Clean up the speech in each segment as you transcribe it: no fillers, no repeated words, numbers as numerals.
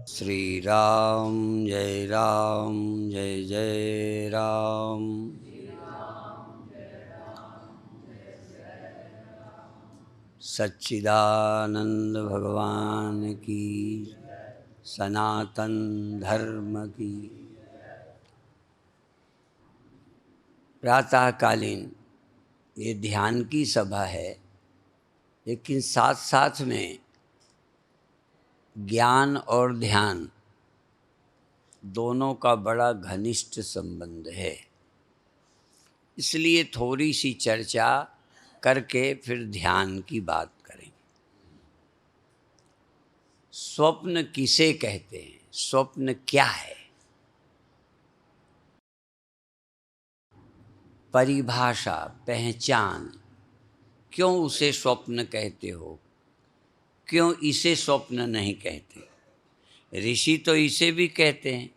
श्री राम जय जय राम। सच्चिदानंद भगवान की, सनातन धर्म की। प्रातःकालीन ये ध्यान की सभा है, लेकिन साथ साथ में ज्ञान और ध्यान दोनों का बड़ा घनिष्ठ संबंध है। इसलिए थोड़ी सी चर्चा करके फिर ध्यान की बात करेंगे। स्वप्न किसे कहते हैं? स्वप्न क्या है? परिभाषा, पहचान, क्यों उसे स्वप्न कहते हो, क्यों इसे स्वप्न नहीं कहते? ऋषि तो इसे भी कहते हैं।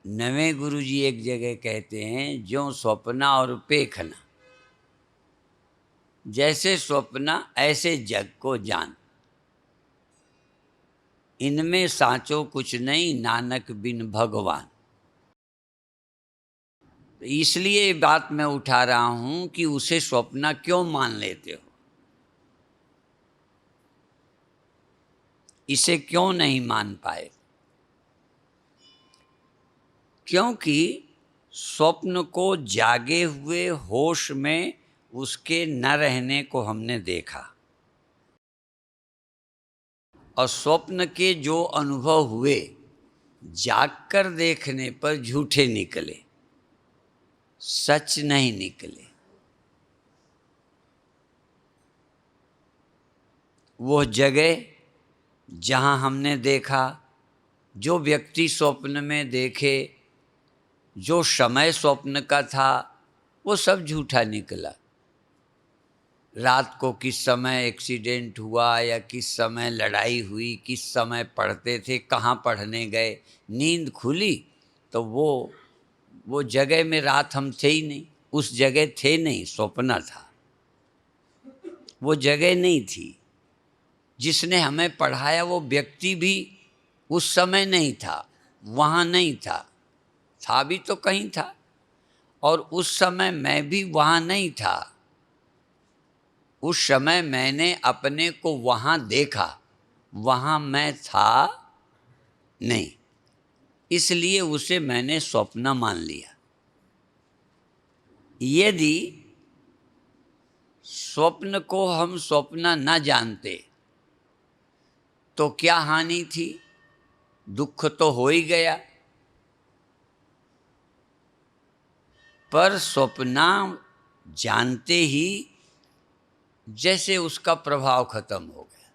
नवे गुरुजी एक जगह कहते हैं, जो स्वप्ना और पेखना, जैसे स्वप्ना ऐसे जग को जान, इनमें साचो कुछ नहीं, नानक बिन भगवान। इसलिए ये बात मैं उठा रहा हूं कि उसे स्वप्ना क्यों मान लेते हो, इसे क्यों नहीं मान पाए? क्योंकि स्वप्न को जागे हुए होश में उसके न रहने को हमने देखा, और स्वप्न के जो अनुभव हुए जागकर देखने पर झूठे निकले, सच नहीं निकले। वो जगह जहां हमने देखा, जो व्यक्ति स्वप्न में देखे, जो समय स्वप्न का था, वो सब झूठा निकला। रात को किस समय एक्सीडेंट हुआ या किस समय लड़ाई हुई, किस समय पढ़ते थे, कहाँ पढ़ने गए, नींद खुली तो वो जगह में रात हम थे ही नहीं, उस जगह थे नहीं, स्वप्न था। वो जगह नहीं थी। जिसने हमें पढ़ाया वो व्यक्ति भी उस समय नहीं था, वहाँ नहीं था, था भी तो कहीं था। और उस समय मैं भी वहाँ नहीं था। उस समय मैंने अपने को वहाँ देखा, वहाँ मैं था नहीं, इसलिए उसे मैंने स्वप्न मान लिया। यदि स्वप्न को हम स्वप्न न जानते तो क्या हानि थी? दुख तो हो ही गया। पर स्वप्न जानते ही जैसे उसका प्रभाव खत्म हो गया,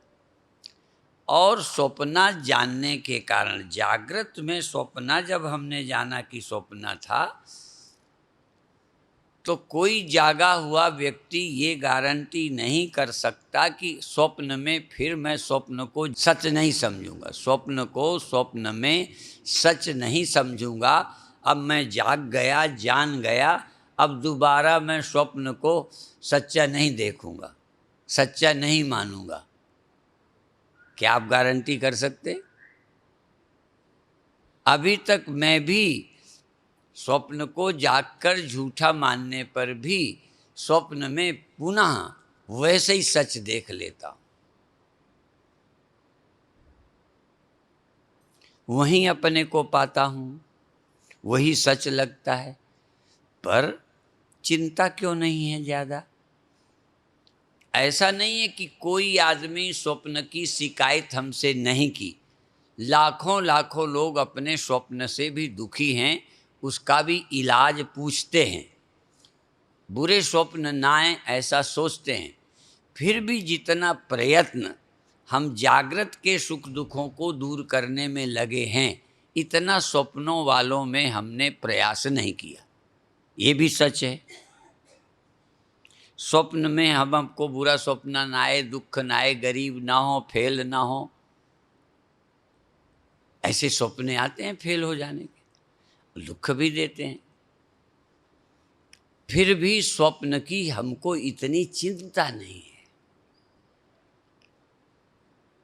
और स्वप्न जानने के कारण, जागृत में स्वप्न जब हमने जाना कि स्वप्न था, तो कोई जागा हुआ व्यक्ति ये गारंटी नहीं कर सकता कि स्वप्न में फिर मैं स्वप्न को सच नहीं समझूंगा, स्वप्न को स्वप्न में सच नहीं समझूंगा। अब मैं जाग गया, जान गया, अब दोबारा मैं स्वप्न को सच्चा नहीं देखूंगा, सच्चा नहीं मानूंगा। क्या आप गारंटी कर सकते? अभी तक मैं भी स्वप्न को जागकर झूठा मानने पर भी स्वप्न में पुनः वैसे ही सच देख लेता हूं, वहीं अपने को पाता हूं, वही सच लगता है। पर चिंता क्यों नहीं है ज्यादा? ऐसा नहीं है कि कोई आदमी स्वप्न की शिकायत हमसे नहीं की। लाखों लाखों लोग अपने स्वप्न से भी दुखी हैं, उसका भी इलाज पूछते हैं। बुरे स्वप्न ना आए ऐसा सोचते हैं। फिर भी जितना प्रयत्न हम जागृत के सुख दुखों को दूर करने में लगे हैं, इतना स्वप्नों वालों में हमने प्रयास नहीं किया। ये भी सच है। स्वप्न में हमको बुरा स्वप्न ना आए, दुख ना आए, गरीब ना हो, फेल ना हो, ऐसे सपने आते हैं फेल हो जाने के, दुख भी देते हैं। फिर भी स्वप्न की हमको इतनी चिंता नहीं है।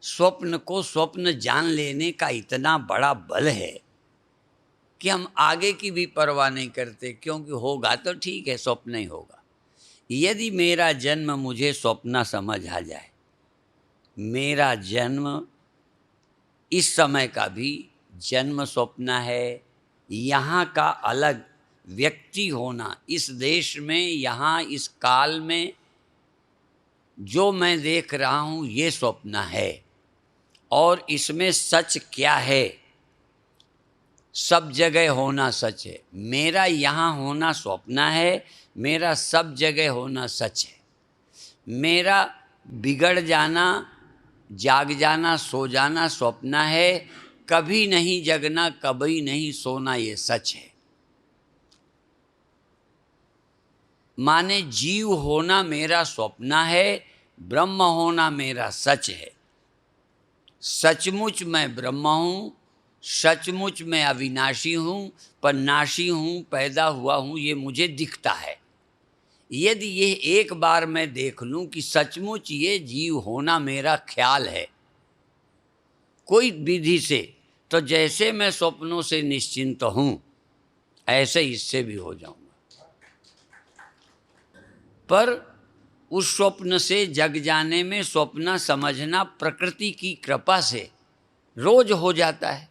स्वप्न को स्वप्न जान लेने का इतना बड़ा बल है कि हम आगे की भी परवाह नहीं करते, क्योंकि होगा तो ठीक है, स्वप्न ही होगा। यदि मेरा जन्म मुझे स्वप्न समझ आ जाए, मेरा जन्म इस समय का भी जन्म स्वप्न है, यहाँ का अलग व्यक्ति होना, इस देश में, यहाँ इस काल में जो मैं देख रहा हूँ ये स्वप्न है, और इसमें सच क्या है? सब जगह होना सच है। मेरा यहाँ होना स्वप्न है, मेरा सब जगह होना सच है। मेरा बिगड़ जाना, जाग जाना, सो जाना स्वप्न है, कभी नहीं जगना, कभी नहीं सोना, ये सच है। माने जीव होना मेरा स्वप्न है, ब्रह्म होना मेरा सच है। सचमुच मैं ब्रह्म हूँ, सचमुच मैं अविनाशी हूँ, पर नाशी हूँ, पैदा हुआ हूँ, ये मुझे दिखता है। यदि ये एक बार मैं देख लूँ कि सचमुच ये जीव होना मेरा ख्याल है कोई विधि से, तो जैसे मैं स्वप्नों से निश्चिंत हूँ ऐसे इससे भी हो जाऊँगा। पर उस स्वप्न से जग जाने में स्वप्न समझना प्रकृति की कृपा से रोज हो जाता है।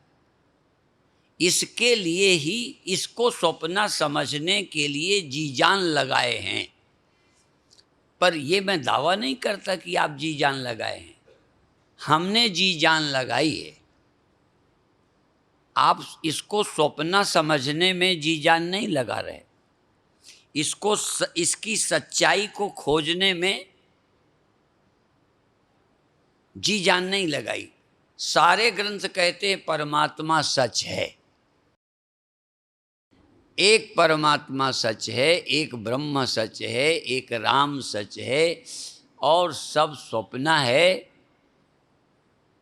इसके लिए ही इसको स्वप्न समझने के लिए जी जान लगाए हैं। पर ये मैं दावा नहीं करता कि आप जी जान लगाए हैं, हमने जी जान लगाई है। आप इसको स्वप्न समझने में जी जान नहीं लगा रहे, इसको इसकी सच्चाई को खोजने में जी जान नहीं लगाई। सारे ग्रंथ कहते हैं परमात्मा सच है, एक परमात्मा सच है, एक ब्रह्म सच है, एक राम सच है, और सब स्वप्न है।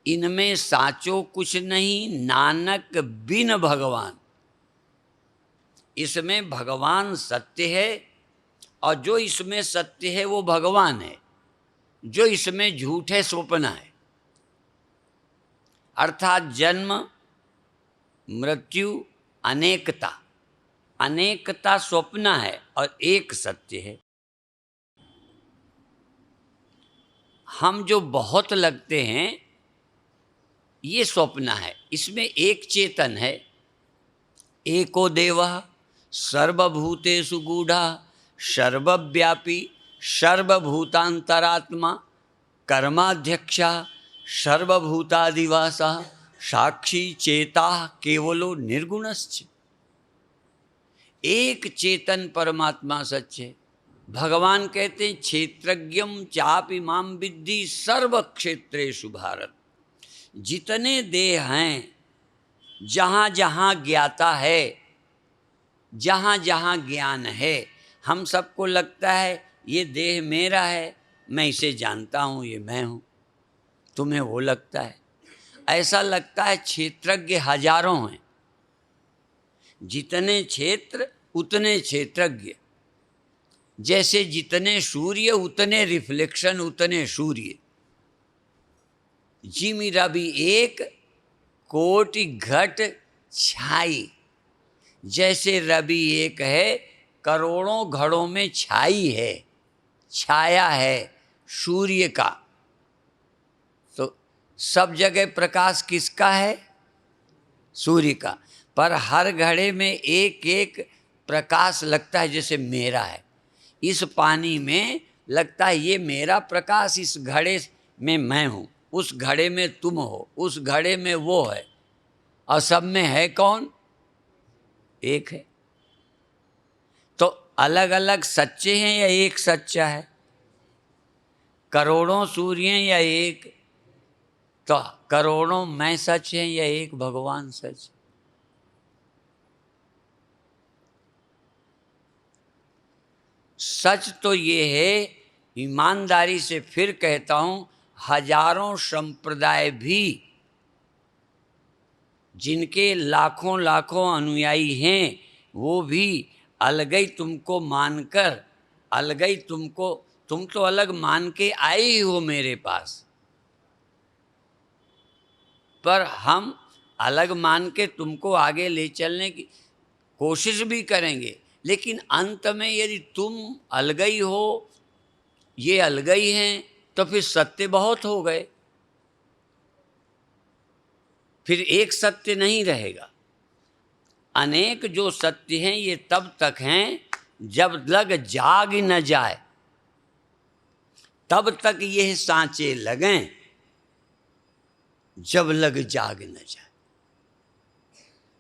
इनमें साचो कुछ नहीं, नानक बिन भगवान। इसमें भगवान सत्य है, और जो इसमें सत्य है वो भगवान है, जो इसमें झूठ है स्वप्न है। अर्थात जन्म, मृत्यु, अनेकता, अनेकता स्वप्न है और एक सत्य है। हम जो बहुत लगते हैं ये स्वप्न है, इसमें एक चेतन है। एको देवः सर्वभूतेषु गूढ़ः सर्वव्यापी सर्वभूतांतरात्मा कर्माध्यक्षः सर्वभूतादिवासः साक्षी चेता केवलो निर्गुणश्च। एक चेतन परमात्मा सच है। भगवान कहते हैं क्षेत्रज्ञम चापि माम विद्धि सर्व क्षेत्रेषु भारत। जितने देह हैं, जहाँ जहाँ ज्ञाता है, जहाँ जहाँ ज्ञान है, हम सबको लगता है ये देह मेरा है, मैं इसे जानता हूँ, ये मैं हूँ। तुम्हें वो लगता है, ऐसा लगता है। क्षेत्रज्ञ हजारों हैं, जितने क्षेत्र उतने क्षेत्रज्ञ। जैसे जितने सूर्य उतने रिफ्लेक्शन, उतने सूर्य। जिमि रवि एक कोटि घट छाई। जैसे रवि एक है, करोड़ों घड़ों में छाई है, छाया है सूर्य का। तो सब जगह प्रकाश किसका है? सूर्य का। पर हर घड़े में एक एक प्रकाश लगता है जैसे मेरा है। इस पानी में लगता है ये मेरा प्रकाश, इस घड़े में मैं हूँ, उस घड़े में तुम हो, उस घड़े में वो है, और सब में है कौन? एक है। तो अलग अलग सच्चे हैं या एक सच्चा है? करोड़ों सूर्य हैं या एक? तो करोड़ों मैं सच हैं या एक भगवान सच? सच तो ये है, ईमानदारी से फिर कहता हूं, हजारों संप्रदाय भी, जिनके लाखों लाखों अनुयायी हैं, वो भी अलगई तुमको मानकर, अलगई तुम तो अलग मान के आए ही हो मेरे पास। पर हम अलग मान के तुमको आगे ले चलने की कोशिश भी करेंगे, लेकिन अंत में यदि तुम अलगई हो, ये अलगई हैं, तो फिर सत्य बहुत हो गए, फिर एक सत्य नहीं रहेगा। अनेक जो सत्य हैं ये तब तक हैं जब लग जाग न जाए, तब तक ये सांचे लगें जब लग जाग न जाए।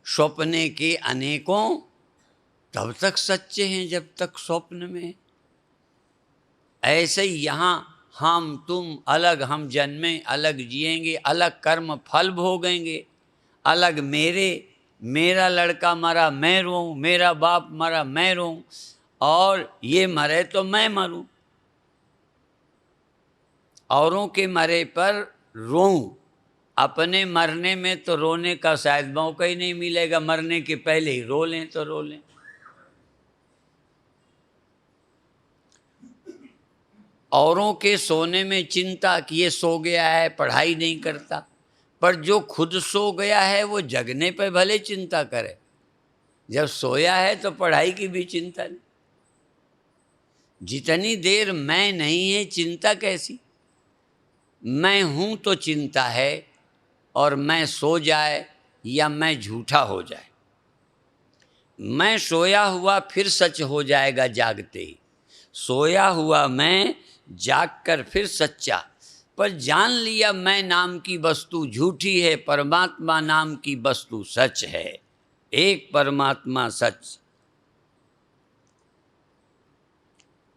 स्वप्ने के अनेकों तब तक सच्चे हैं जब तक स्वप्न में। ऐसे ही यहाँ हम तुम अलग, हम जन्मे अलग, जिएंगे अलग, कर्म फल भोगेंगे अलग। मेरा लड़का मरा मैं रोऊं, मेरा बाप मरा मैं रोऊं, और ये मरे तो मैं मरूं। औरों के मरे पर रोऊं, अपने मरने में तो रोने का शायद मौका ही नहीं मिलेगा, मरने के पहले ही रो लें तो रो लें। औरों के सोने में चिंता कि ये सो गया है, पढ़ाई नहीं करता, पर जो खुद सो गया है वो जगने पे भले चिंता करे, जब सोया है तो पढ़ाई की भी चिंता नहीं। जितनी देर मैं नहीं है चिंता कैसी? मैं हूं तो चिंता है, और मैं सो जाए या मैं झूठा हो जाए। मैं सोया हुआ फिर सच हो जाएगा जागते ही, सोया हुआ मैं जागकर फिर सच्चा। पर जान लिया मैं नाम की वस्तु झूठी है, परमात्मा नाम की वस्तु सच है। एक परमात्मा सच,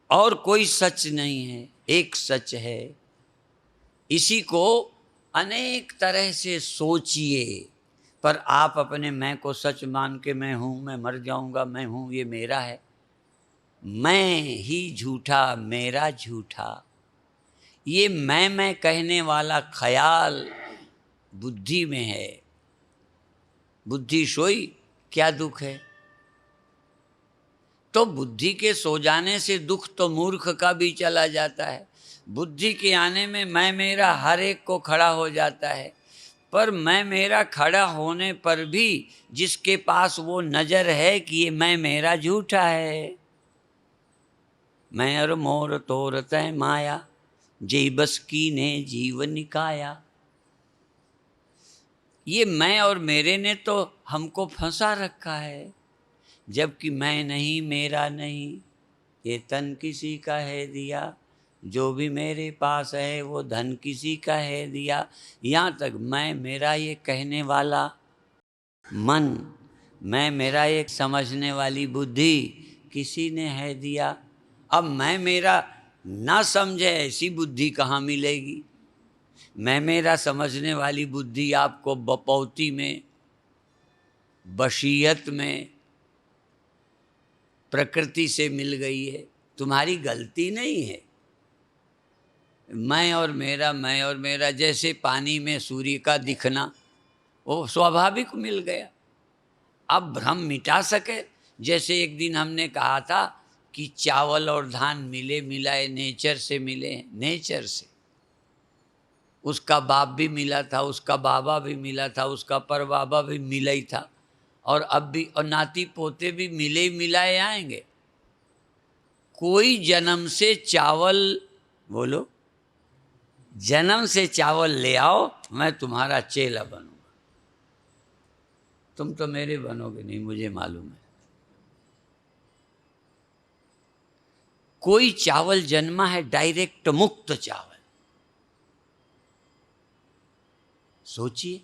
और कोई सच नहीं है, एक सच है। इसी को अनेक तरह से सोचिए, पर आप अपने मैं को सच मान के मैं हूँ, मैं मर जाऊँगा, मैं हूँ, ये मेरा है। मैं ही झूठा, मेरा झूठा, ये मैं कहने वाला ख्याल बुद्धि में है। बुद्धि सोई क्या दुख है? तो बुद्धि के सो जाने से दुख तो मूर्ख का भी चला जाता है। बुद्धि के आने में मैं मेरा हर एक को खड़ा हो जाता है। पर मैं मेरा खड़ा होने पर भी जिसके पास वो नजर है कि ये मैं मेरा झूठा है। मैं और मोर तोर तय माया, जे बस की ने जीव निकाया। ये मैं और मेरे ने तो हमको फंसा रखा है, जबकि मैं नहीं, मेरा नहीं, ये तन किसी का है दिया, जो भी मेरे पास है वो धन किसी का है दिया। यहाँ तक मैं मेरा ये कहने वाला मन, मैं मेरा एक समझने वाली बुद्धि किसी ने है दिया। अब मैं मेरा ना समझे ऐसी बुद्धि कहाँ मिलेगी? मैं मेरा समझने वाली बुद्धि आपको बपौती में, बशियत में, प्रकृति से मिल गई है, तुम्हारी गलती नहीं है। मैं और मेरा जैसे पानी में सूर्य का दिखना वो स्वाभाविक मिल गया। अब भ्रम मिटा सके, जैसे एक दिन हमने कहा था कि चावल और धान मिले मिलाए नेचर से मिले, नेचर से। उसका बाप भी मिला था, उसका बाबा भी मिला था, उसका परबाबा भी मिला ही था, और अब भी, और नाती पोते भी मिले मिलाए आएंगे। कोई जन्म से चावल, बोलो, जन्म से चावल ले आओ, मैं तुम्हारा चेला बनूंगा। तुम तो मेरे बनोगे नहीं, मुझे मालूम है। कोई चावल जन्मा है डायरेक्ट मुक्त चावल। सोचिए,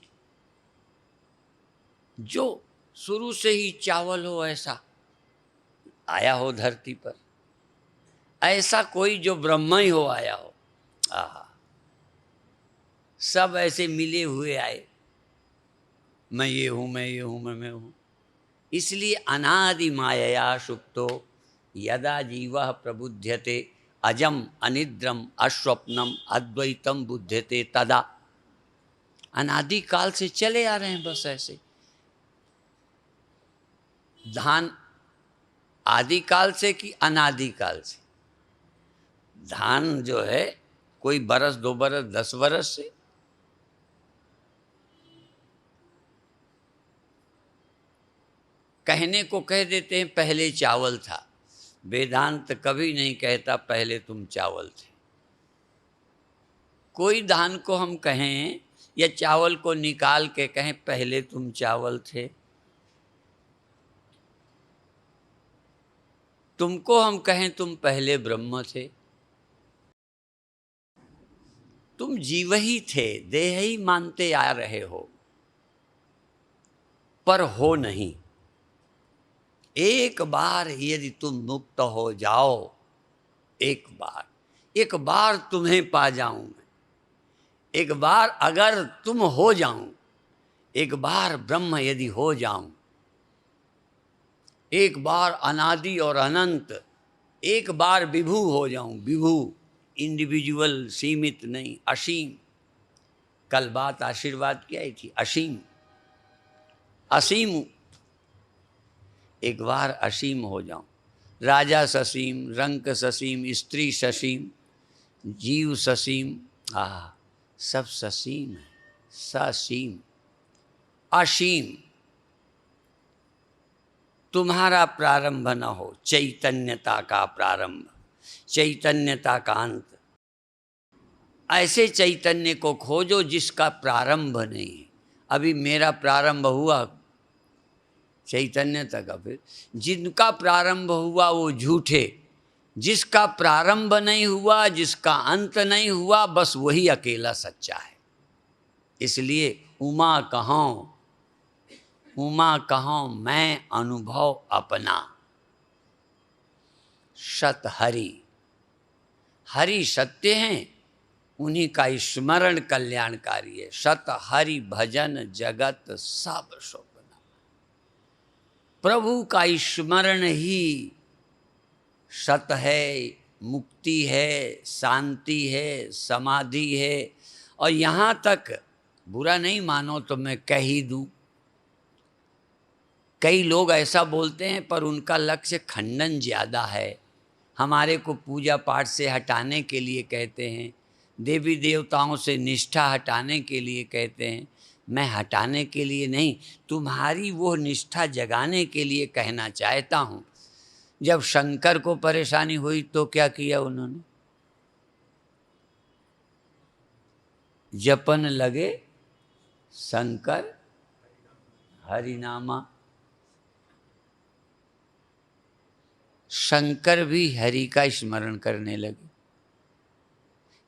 जो शुरू से ही चावल हो ऐसा आया हो धरती पर, ऐसा कोई जो ब्रह्म ही हो आया हो। आहा, सब ऐसे मिले हुए आए, मैं ये हूं, मैं ये हूं, मैं हूं। इसलिए अनादि मायया सुप्तो यदा जीवः प्रबुध्यते अजम अनिद्रम अस्वप्नम अद्वैतम बुध्यते तदा। अनादि काल से चले आ रहे हैं बस ऐसे। धान आदि काल से कि अनादि काल से? धान जो है कोई बरस, 2 बरस, 10 बरस से। कहने को कह देते हैं पहले चावल था। वेदांत कभी नहीं कहता पहले तुम चावल थे। कोई धान को हम कहें या चावल को निकाल के कहें पहले तुम चावल थे। तुमको हम कहें तुम पहले ब्रह्म थे। तुम जीव ही थे, देह ही मानते आ रहे हो, पर हो नहीं। एक बार यदि तुम मुक्त हो जाओ, एक बार तुम्हें पा जाऊं मैं, एक बार अगर तुम हो जाऊं, एक बार ब्रह्म यदि हो जाऊं, एक बार अनादि और अनंत, एक बार विभू हो जाऊं। विभू इंडिविजुअल, सीमित नहीं, असीम। कल बात आशीर्वाद की आई थी, असीम असीम। एक बार असीम हो जाऊं, राजा ससीम, रंक ससीम, स्त्री ससीम, जीव ससीम, सब ससीम है, ससीम असीम। तुम्हारा प्रारंभ न हो, चैतन्यता का प्रारंभ, चैतन्यता का अंत। ऐसे चैतन्य को खोजो जिसका प्रारंभ नहीं है। अभी मेरा प्रारंभ हुआ चैतन्यता का, फिर जिनका प्रारंभ हुआ वो झूठे, जिसका प्रारंभ नहीं हुआ, जिसका अंत नहीं हुआ, बस वही अकेला सच्चा है। इसलिए उमा कहों मैं अनुभव अपना। सत हरि, हरि सत्य हैं, उन्हीं का स्मरण कल्याणकारी है। सत हरि भजन जगत सब स्वप्न। प्रभु का स्मरण ही सत है, मुक्ति है, शांति है, समाधि है। और यहाँ तक, बुरा नहीं मानो तो मैं कह ही दूं, कई लोग ऐसा बोलते हैं पर उनका लक्ष्य खंडन ज़्यादा है। हमारे को पूजा पाठ से हटाने के लिए कहते हैं, देवी देवताओं से निष्ठा हटाने के लिए कहते हैं। मैं हटाने के लिए नहीं, तुम्हारी वो निष्ठा जगाने के लिए कहना चाहता हूँ। जब शंकर को परेशानी हुई तो क्या किया उन्होंने? जपन लगे शंकर हरिनामा। शंकर भी हरि का स्मरण करने लगे।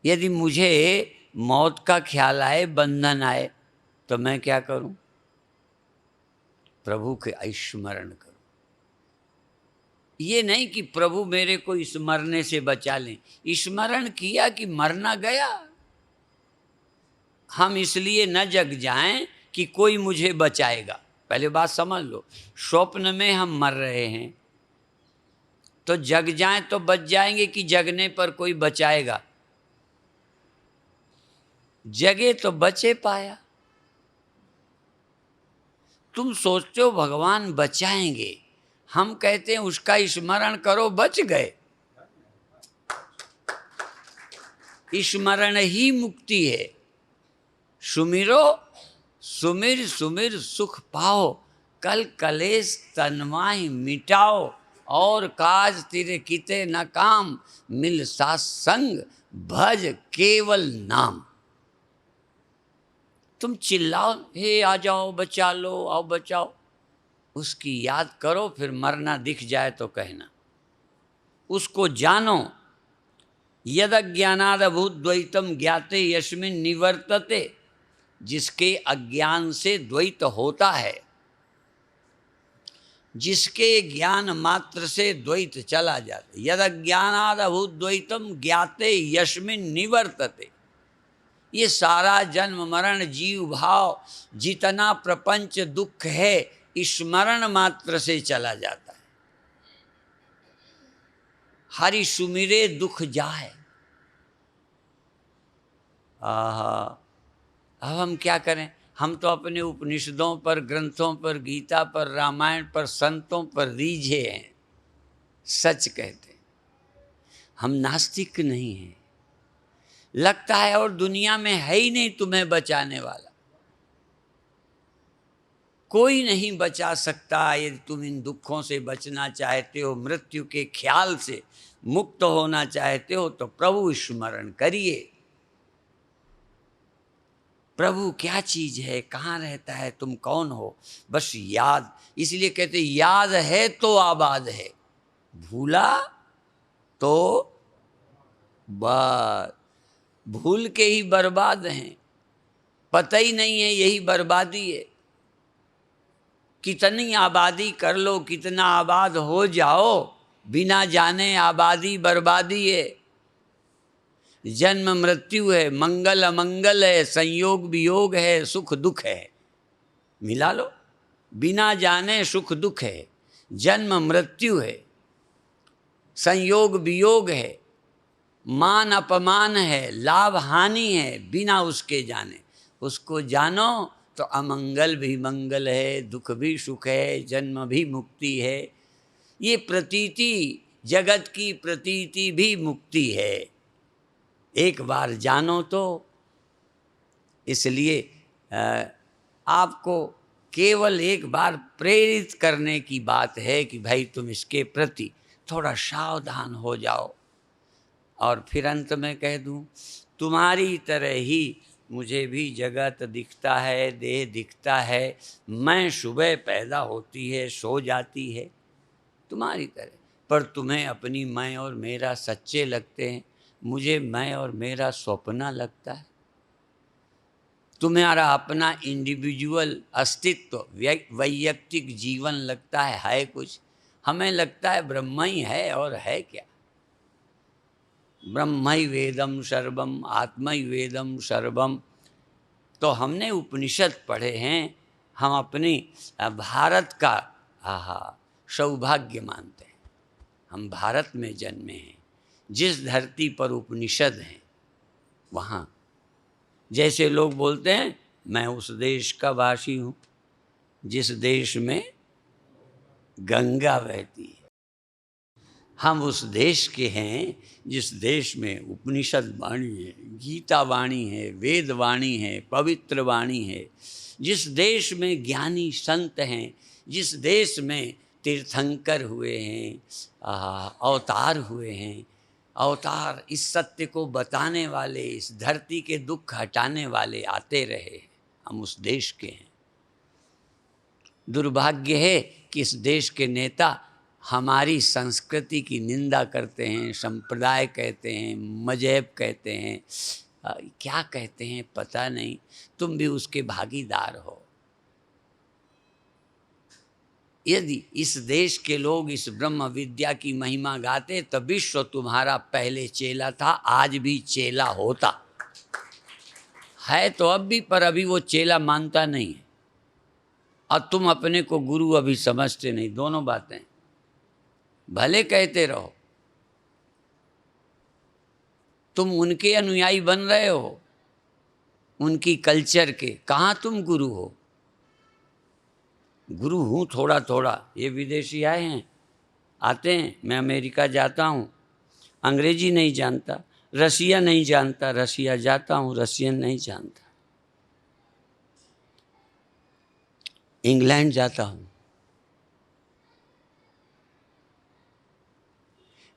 यदि मुझे मौत का ख्याल आए, बंधन आए, तो मैं क्या करूं? प्रभु के स्मरण करूं। ये नहीं कि प्रभु मेरे को इस मरने से बचा लें। स्मरण किया कि मरना गया। हम इसलिए न जग जाएं कि कोई मुझे बचाएगा। पहले बात समझ लो, स्वप्न में हम मर रहे हैं तो जग जाएं तो बच जाएंगे कि जगने पर कोई बचाएगा? जगे तो बचे पाया। तुम सोचते हो भगवान बचाएंगे, हम कहते हैं उसका स्मरण करो, बच गए। स्मरण ही मुक्ति है। सुमिरो सुमिर सुमिर सुख पाओ, कल कलेश तन्माहि मिटाओ, और काज तेरे किते न काम, मिल सासंग भज केवल नाम। तुम चिल्लाओ, हे आ जाओ, बचा लो, आओ बचाओ, उसकी याद करो, फिर मरना दिख जाए तो कहना। उसको जानो, यद अज्ञानाद अभूत द्वैतम ज्ञाते यस्मिन निवर्तते। जिसके अज्ञान से द्वैत होता है, जिसके ज्ञान मात्र से द्वैत चला जाता है, यद अज्ञानाद अभूत द्वैतम ज्ञाते यस्मिन निवर्तते। ये सारा जन्म मरण जीव भाव जितना प्रपंच दुख है, स्मरण मात्र से चला जाता है। हरि सुमिरे दुख जाए। अब हम क्या करें? हम तो अपने उपनिषदों पर, ग्रंथों पर, गीता पर, रामायण पर, संतों पर रीझे हैं, सच कहते हैं। हम नास्तिक नहीं हैं। लगता है और दुनिया में है ही नहीं तुम्हें बचाने वाला। कोई नहीं बचा सकता। यदि तुम इन दुखों से बचना चाहते हो, मृत्यु के ख्याल से मुक्त होना चाहते हो, तो प्रभु स्मरण करिए। प्रभु क्या चीज है, कहाँ रहता है, तुम कौन हो, बस याद। इसलिए कहते याद है तो आबाद है, भूला तो बस। भूल के ही बर्बाद हैं, पता ही नहीं है यही बर्बादी है। कितनी आबादी कर लो, कितना आबाद हो जाओ, बिना जाने आबादी बर्बादी है। जन्म मृत्यु है, मंगल अमंगल है, संयोग वियोग है, सुख दुख है। मिला लो, बिना जाने सुख दुख है, जन्म मृत्यु है, संयोग वियोग है, मान अपमान है, लाभ हानि है, बिना उसके जाने। उसको जानो तो अमंगल भी मंगल है, दुख भी सुख है, जन्म भी मुक्ति है। ये प्रतीति, जगत की प्रतीति भी मुक्ति है, एक बार जानो तो। इसलिए आपको केवल एक बार प्रेरित करने की बात है कि भाई तुम इसके प्रति थोड़ा सावधान हो जाओ। और फिर अंत में कह दूं, तुम्हारी तरह ही मुझे भी जगत दिखता है, देह दिखता है। मैं सुबह पैदा होती है, सो जाती है, तुम्हारी तरह। पर तुम्हें अपनी मैं और मेरा सच्चे लगते हैं, मुझे मैं और मेरा स्वप्न लगता है। तुम्हारा अपना इंडिविजुअल अस्तित्व, वैयक्तिक जीवन लगता है कुछ। हमें लगता है ब्रह्म ही है, और है क्या। ब्रह्मै वेदम सर्वम, आत्मै वेदम सर्वम। तो हमने उपनिषद पढ़े हैं, हम अपनी भारत का सौभाग्य मानते हैं। हम भारत में जन्मे हैं, जिस धरती पर उपनिषद हैं वहाँ। जैसे लोग बोलते हैं मैं उस देश का वासी हूँ जिस देश में गंगा बहती है। हम उस देश के हैं जिस देश में उपनिषद वाणी है, गीता वाणी है, वेद वाणी है, पवित्र वाणी है। जिस देश में ज्ञानी संत हैं, जिस देश में तीर्थंकर हुए हैं, अवतार हुए हैं। अवतार इस सत्य को बताने वाले, इस धरती के दुख हटाने वाले आते रहे। हम उस देश के हैं। दुर्भाग्य है कि इस देश के नेता हमारी संस्कृति की निंदा करते हैं, संप्रदाय कहते हैं, मजहब कहते हैं, क्या कहते हैं पता नहीं। तुम भी उसके भागीदार हो। यदि इस देश के लोग इस ब्रह्म विद्या की महिमा गाते तो विश्व तुम्हारा पहले चेला था, आज भी चेला होता है। तो अब भी, पर अभी वो चेला मानता नहीं है, और तुम अपने को गुरु अभी समझते नहीं। दोनों बातें, भले कहते रहो तुम उनके अनुयायी बन रहे हो, उनकी कल्चर के। कहाँ तुम गुरु हो? गुरु हूँ थोड़ा थोड़ा। ये विदेशी आए हैं, आते हैं, मैं अमेरिका जाता हूँ, अंग्रेजी नहीं जानता, रसिया नहीं जानता, रसिया जाता हूँ, रसियन नहीं जानता, इंग्लैंड जाता हूँ।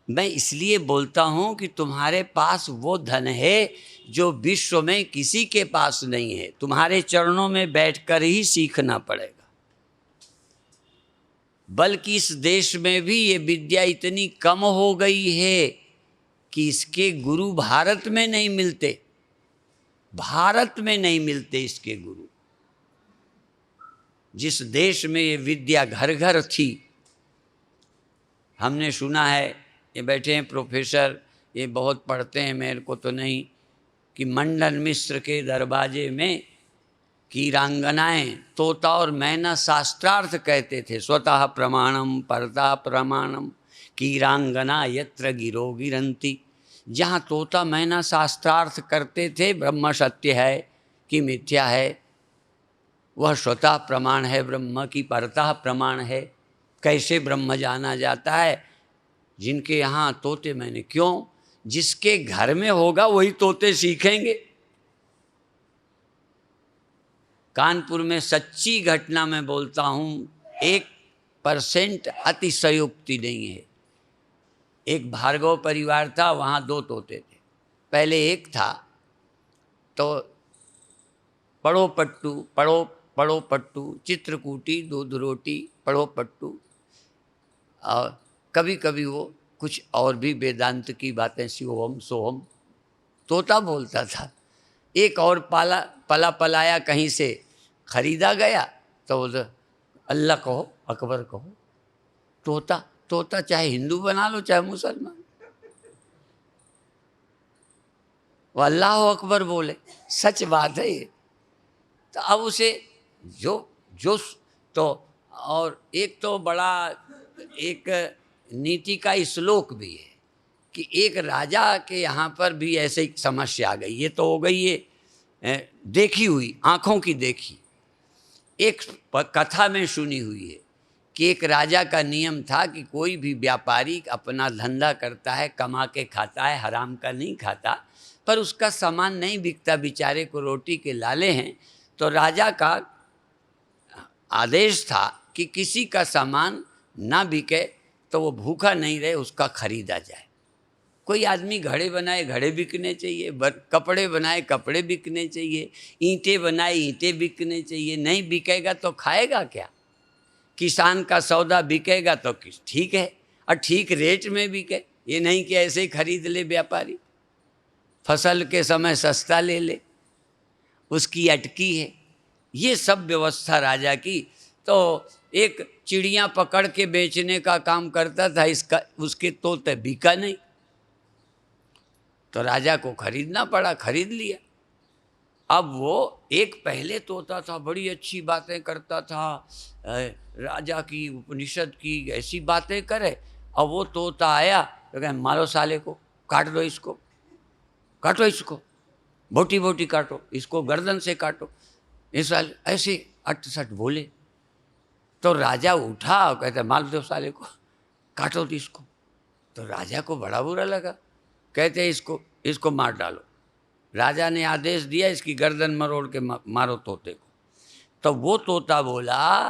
मैं इसलिए बोलता हूँ कि तुम्हारे पास वो धन है जो विश्व में किसी के पास नहीं है। तुम्हारे चरणों में बैठकर ही सीखना पड़ेगा। बल्कि इस देश में भी ये विद्या इतनी कम हो गई है कि इसके गुरु भारत में नहीं मिलते। भारत में नहीं मिलते इसके गुरु। जिस देश में ये विद्या घर घर थी, हमने सुना है, ये बैठे हैं प्रोफेसर, ये बहुत पढ़ते हैं, मेरे को तो नहीं, कि मंडन मिश्र के दरवाजे में कीरांगनाएं तोता और मैना शास्त्रार्थ कहते थे। स्वतः प्रमाणम परता प्रमाणम कीरांगना यत्र गिरो गिरंती। जहाँ तोता मैना शास्त्रार्थ करते थे ब्रह्म सत्य है कि मिथ्या है, वह स्वतः प्रमाण है ब्रह्म की, परतः प्रमाण है। कैसे ब्रह्म जाना जाता है? जिनके यहाँ तोते मैंने, क्यों? जिसके घर में होगा वही तोते सीखेंगे। कानपुर में सच्ची घटना मैं बोलता हूँ, 1% अतिशयोक्ति नहीं है। एक भार्गव परिवार था, वहाँ 2 तोते थे। पहले एक था तो पड़ो पट्टू, पड़ो पड़ो पट्टू, चित्रकूटी, दूध रोटी, पड़ो पट्टू। और कभी कभी वो कुछ और भी वेदांत की बातें, शिवोहम सोहम तोता बोलता था। एक और पला पलाया कहीं से खरीदा गया तो उधर अल्लाह कहो, अकबर कहो। तोता तोता चाहे हिंदू बना लो चाहे मुसलमान, वो अल्लाह अकबर बोले, सच बात है ये। तो अब उसे जो जो तो, और एक तो बड़ा एक नीति का श्लोक भी है कि एक राजा के यहाँ पर भी ऐसे ही समस्या आ गई। ये तो हो गई ये देखी हुई, आँखों की देखी। एक कथा में सुनी हुई है कि एक राजा का नियम था कि कोई भी व्यापारी अपना धंधा करता है, कमा के खाता है, हराम का नहीं खाता, पर उसका सामान नहीं बिकता, बेचारे को रोटी के लाले हैं। तो राजा का आदेश था कि किसी का सामान ना बिके तो वो भूखा नहीं रहे, उसका खरीदा जाए। कोई आदमी घड़े बनाए, घड़े बिकने चाहिए, कपड़े बनाए, कपड़े बिकने चाहिए, ईंटें बनाए, ईंटें बिकने चाहिए। नहीं बिकेगा तो खाएगा क्या? किसान का सौदा बिकेगा तो ठीक है, और ठीक रेट में बिके, ये नहीं कि ऐसे ही खरीद ले व्यापारी, फसल के समय सस्ता ले ले, उसकी अटकी है। ये सब व्यवस्था राजा की। तो एक चिड़िया पकड़ के बेचने का काम करता था, इसका उसके तोते बिका नहीं, तो राजा को खरीदना पड़ा, खरीद लिया। अब वो एक पहले तोता था, बड़ी अच्छी बातें करता था, राजा की, उपनिषद की ऐसी बातें करे। अब वो तोता आया तो कहे मारो साले को, काट दो इसको, काटो इसको, बोटी बोटी काटो, इसको गर्दन से काटो। इस साल ऐसे 68 बोले तो राजा उठा और कहते मार दो साले को, काटो तो इसको। तो राजा को बड़ा बुरा लगा, कहते इसको मार डालो। राजा ने आदेश दिया इसकी गर्दन मरोड़ के मारो तोते को। तो वो तोता बोला,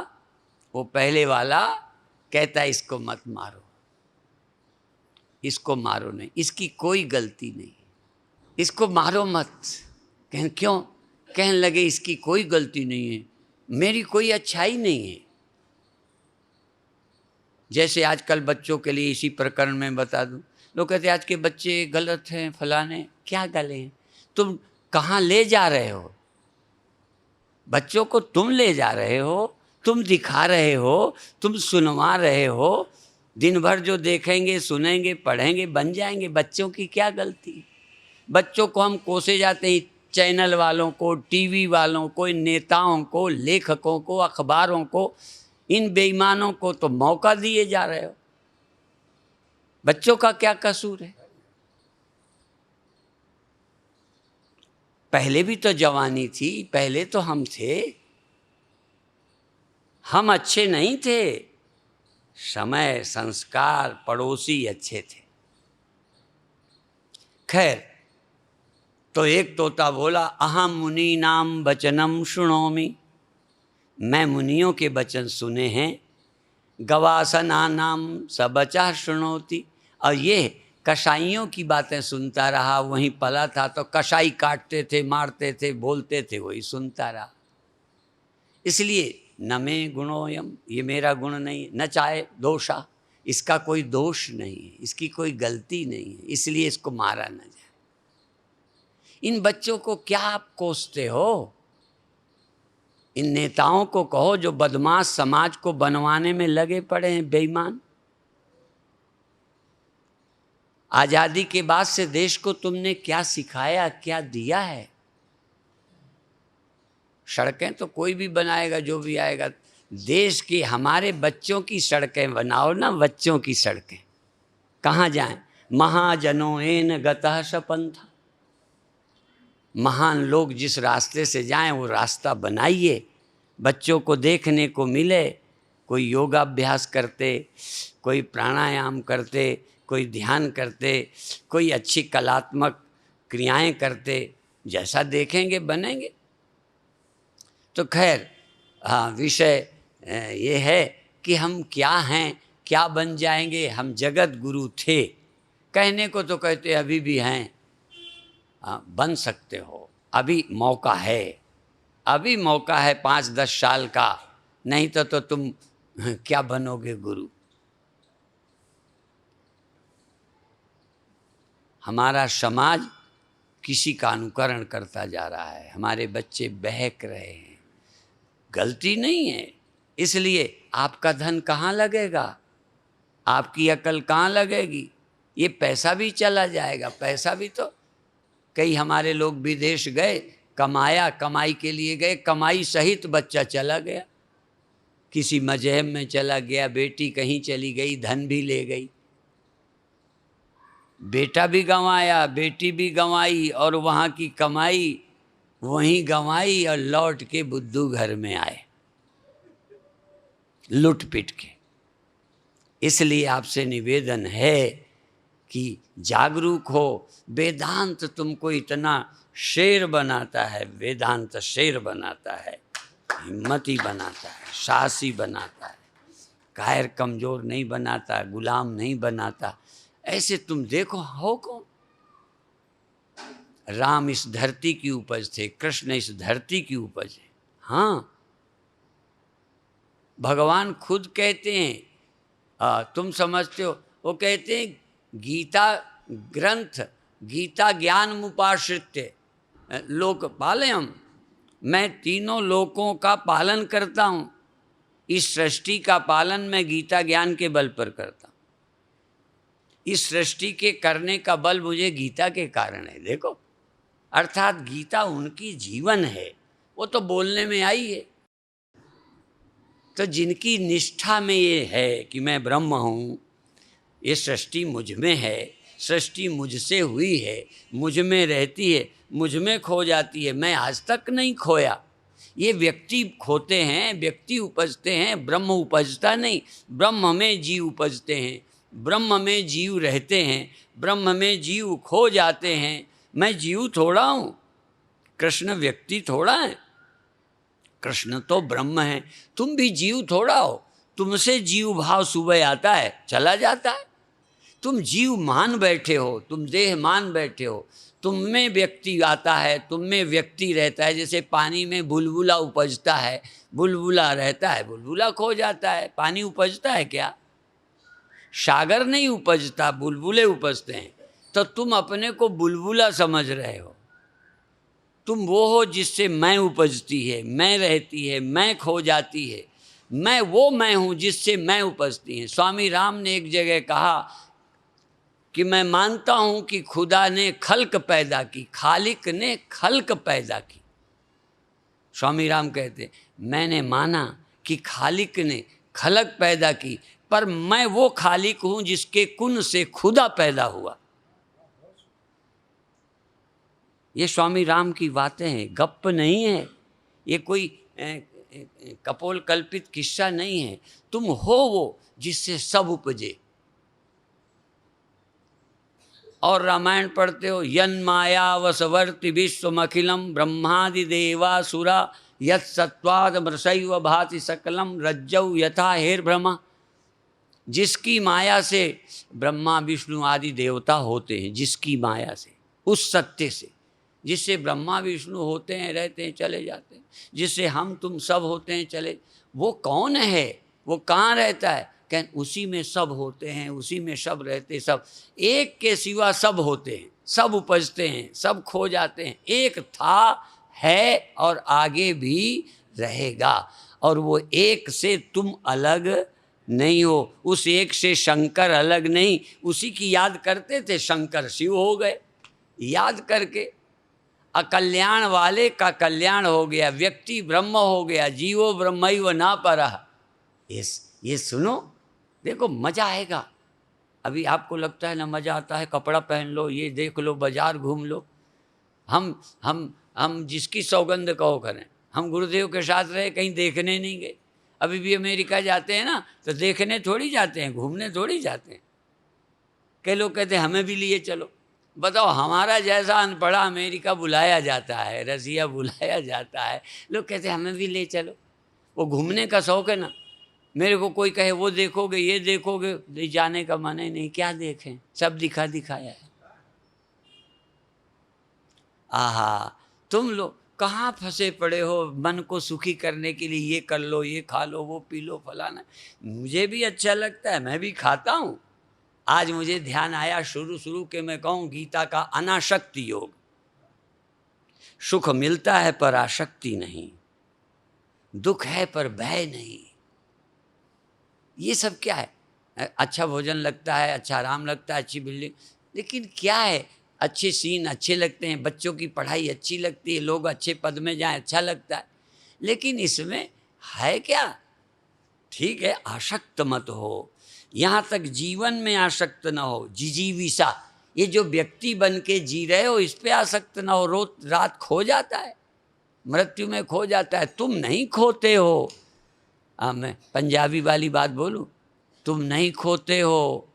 वो पहले वाला कहता इसको मत मारो, इसको मारो नहीं, इसकी कोई गलती नहीं, इसको मारो मत। कहें क्यों? कहने लगे इसकी कोई गलती नहीं है, मेरी कोई अच्छाई नहीं है। जैसे आजकल बच्चों के लिए इसी प्रकरण में बता दूं, लोग कहते आज के बच्चे गलत हैं, फलाने। क्या गले हैं? तुम कहाँ ले जा रहे हो बच्चों को? तुम ले जा रहे हो, तुम दिखा रहे हो, तुम सुनवा रहे हो। दिन भर जो देखेंगे, सुनेंगे, पढ़ेंगे, बन जाएंगे। बच्चों की क्या गलती? बच्चों को हम कोसे जाते हैं, चैनल वालों को, टीवी वालों को, नेताओं को, लेखकों को, अखबारों को, इन बेईमानों को तो मौका दिए जा रहे हो। बच्चों का क्या कसूर है? पहले भी तो जवानी थी, पहले तो हम थे, हम अच्छे नहीं थे, समय, संस्कार, पड़ोसी अच्छे थे। खैर, तो एक तोता बोला अहम मुनि नाम वचनम शुणोमि, मैं मुनियों के वचन सुने हैं। गवासना नाम सबचा शुणोति, और ये कसाईयों की बातें सुनता रहा। वहीं पला था तो कसाई काटते थे, मारते थे, बोलते थे, वही सुनता रहा। इसलिए न में गुणोयम, ये मेरा गुण नहीं, न चाहे दोषा, इसका कोई दोष नहीं है, इसकी कोई गलती नहीं है, इसलिए इसको मारा न जाए। इन बच्चों को क्या आप कोसते हो? इन नेताओं को कहो जो बदमाश समाज को बनवाने में लगे पड़े हैं, बेईमान। आजादी के बाद से देश को तुमने क्या सिखाया, क्या दिया है? सड़कें तो कोई भी बनाएगा, जो भी आएगा। देश की, हमारे बच्चों की सड़कें बनाओ ना, बच्चों की सड़कें। कहाँ जाएं? महाजनों एन गतः सपंथा, महान लोग जिस रास्ते से जाएं वो रास्ता बनाइए, बच्चों को देखने को मिले। कोई योगाभ्यास करते, कोई प्राणायाम करते, कोई ध्यान करते, कोई अच्छी कलात्मक क्रियाएं करते, जैसा देखेंगे बनेंगे। तो खैर हाँ, विषय ये है कि हम क्या हैं, क्या बन जाएंगे। हम जगत गुरु थे, कहने को तो कहते अभी भी हैं। बन सकते हो, अभी मौका है, अभी मौका है 5-10 साल का, नहीं तो तुम क्या बनोगे गुरु। हमारा समाज किसी का अनुकरण करता जा रहा है, हमारे बच्चे बहक रहे हैं। गलती नहीं है, इसलिए आपका धन कहाँ लगेगा, आपकी अकल कहाँ लगेगी। ये पैसा भी चला जाएगा, पैसा भी तो कई हमारे लोग विदेश गए, कमाया, कमाई के लिए गए, कमाई सहित बच्चा चला गया, किसी मजहब में चला गया, बेटी कहीं चली गई, धन भी ले गई, बेटा भी गंवाया, बेटी भी गंवाई, और वहाँ की कमाई वहीं गंवाई, और लौट के बुद्धू घर में आए लुट पिट के। इसलिए आपसे निवेदन है कि जागरूक हो। वेदांत तुमको इतना शेर बनाता है, वेदांत शेर बनाता है, हिम्मती बनाता है, साहसी बनाता है, कायर कमजोर नहीं बनाता, गुलाम नहीं बनाता। ऐसे तुम देखो हो कौन। राम इस धरती की उपज थे, कृष्ण इस धरती की उपज है। हाँ, भगवान खुद कहते हैं, तुम समझते हो, वो कहते हैं गीता ग्रंथ, गीता ज्ञान मुपाश्रित्य लोक पालयम, मैं तीनों लोकों का पालन करता हूँ। इस सृष्टि का पालन मैं गीता ज्ञान के बल पर करता हूँ। इस सृष्टि के करने का बल मुझे गीता के कारण है। देखो, अर्थात गीता उनकी जीवन है, वो तो बोलने में आई है। तो जिनकी निष्ठा में ये है कि मैं ब्रह्म हूँ, ये सृष्टि मुझ में है, सृष्टि मुझसे हुई है, मुझ में रहती है, मुझ में खो जाती है, मैं आज तक नहीं खोया। ये व्यक्ति खोते हैं, व्यक्ति उपजते हैं, ब्रह्म उपजता नहीं। ब्रह्म में जीव उपजते हैं, ब्रह्म में जीव रहते हैं, ब्रह्म में जीव खो जाते हैं। मैं जीव थोड़ा हूँ, कृष्ण व्यक्ति थोड़ा है, कृष्ण तो ब्रह्म है। तुम भी जीव थोड़ा हो, तुमसे जीव भाव सुबह आता है चला जाता है। तुम जीव मान बैठे हो, तुम देह मान बैठे हो, तुम में व्यक्ति आता है, तुम में व्यक्ति रहता है। जैसे पानी में बुलबुला उपजता है, बुलबुला रहता है, बुलबुला खो जाता है। पानी उपजता है क्या? सागर नहीं उपजता, बुलबुले उपजते हैं। तो तुम अपने को बुलबुला समझ रहे हो। तुम वो हो जिससे मैं उपजती है, मैं रहती है, मैं खो जाती है। मैं वो मैं हूँ जिससे मैं उपजती है। स्वामी राम ने एक जगह कहा कि मैं मानता हूँ कि खुदा ने खल्क पैदा की, खालिक ने खल्क पैदा की। स्वामी राम कहते, मैंने माना कि खालिक ने खलक पैदा की, पर मैं वो खालिक हूँ जिसके कुन से खुदा पैदा हुआ। ये स्वामी राम की बातें हैं, गप्प नहीं है, ये कोई कपोल कल्पित किस्सा नहीं है। तुम हो वो जिससे सब उपजे। और रामायण पढ़ते हो, यन माया वसवर्ति विश्वमखिलम ब्रह्मादि देवासुरा यत् सत्वाद मृषैव भाति सकलम रज्जौ यथा हेर्भ्रमा। जिसकी माया से ब्रह्मा विष्णु आदि देवता होते हैं, जिसकी माया से, उस सत्य से, जिससे ब्रह्मा विष्णु होते हैं, रहते हैं, चले जाते हैं, जिससे हम तुम सब होते हैं, चले। वो कौन है? वो कहाँ रहता है? कहन उसी में सब होते हैं, उसी में सब रहते हैं। सब एक के सिवा सब होते हैं, सब उपजते हैं, सब खो जाते हैं। एक था, है और आगे भी रहेगा। और वो एक से तुम अलग नहीं हो, उस एक से शंकर अलग नहीं। उसी की याद करते थे, शंकर शिव हो गए। याद करके अकल्याण वाले का कल्याण हो गया, व्यक्ति ब्रह्म हो गया, जीवो ब्रह्मैव ना परः। ये सुनो, देखो मजा आएगा। अभी आपको लगता है ना मजा आता है, कपड़ा पहन लो, ये देख लो, बाजार घूम लो। हम जिसकी सौगंध कहो करें, हम गुरुदेव के साथ रहे, कहीं देखने नहीं गए। अभी भी अमेरिका जाते हैं ना, तो देखने थोड़ी जाते हैं, घूमने थोड़ी जाते हैं। कई लोग कहते हैं हमें भी लिए चलो। बताओ, हमारा जैसा अनपढ़ा अमेरिका बुलाया जाता है, रसिया बुलाया जाता है, लोग कहते हैं हमें भी ले चलो। वो घूमने का शौक है ना, मेरे को कोई कहे वो देखोगे ये देखोगे, ले जाने का मन ही नहीं। क्या देखें, सब दिखा दिखाया है। आहा, तुम लोग कहाँ फंसे पड़े हो मन को सुखी करने के लिए, ये कर लो, ये खा लो, वो पी लो, फलाना। मुझे भी अच्छा लगता है, मैं भी खाता हूँ। आज मुझे ध्यान आया शुरू शुरू के मैं कहूँ गीता का अनासक्ति योग। सुख मिलता है पर आसक्ति नहीं, दुख है पर भय नहीं। ये सब क्या है? अच्छा भोजन लगता है, अच्छा आराम लगता है, अच्छी बिल्डिंग, लेकिन क्या है? अच्छे सीन अच्छे लगते हैं, बच्चों की पढ़ाई अच्छी लगती है, लोग अच्छे पद में जाएं, अच्छा लगता है, लेकिन इसमें है क्या? ठीक है, आसक्त मत हो, यहाँ तक जीवन में आसक्त न हो। जिजीविषा, ये जो व्यक्ति बन के जी रहे हो इस पे आसक्त न हो। रोज रात खो जाता है, मृत्यु में खो जाता है, तुम नहीं खोते हो। मैं पंजाबी वाली बात बोलूं, तुम नहीं खोते हो।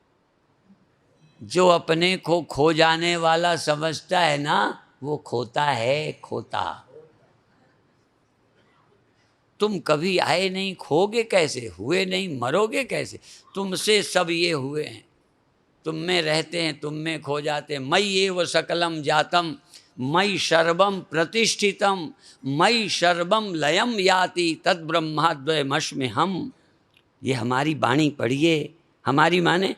जो अपने को खो जाने वाला समझता है ना, वो खोता है, खोता। तुम कभी आए नहीं, खोगे कैसे? हुए नहीं, मरोगे कैसे? तुमसे सब ये हुए हैं, तुम में रहते हैं, तुम में खो जाते हैं। मयि एव सकलम जातम, मयि सर्वम प्रतिष्ठितम, मयि सर्वम लयम याति तद ब्रह्माद्वयमस्मि हम। ये हमारी वाणी पढ़िए। हमारी माने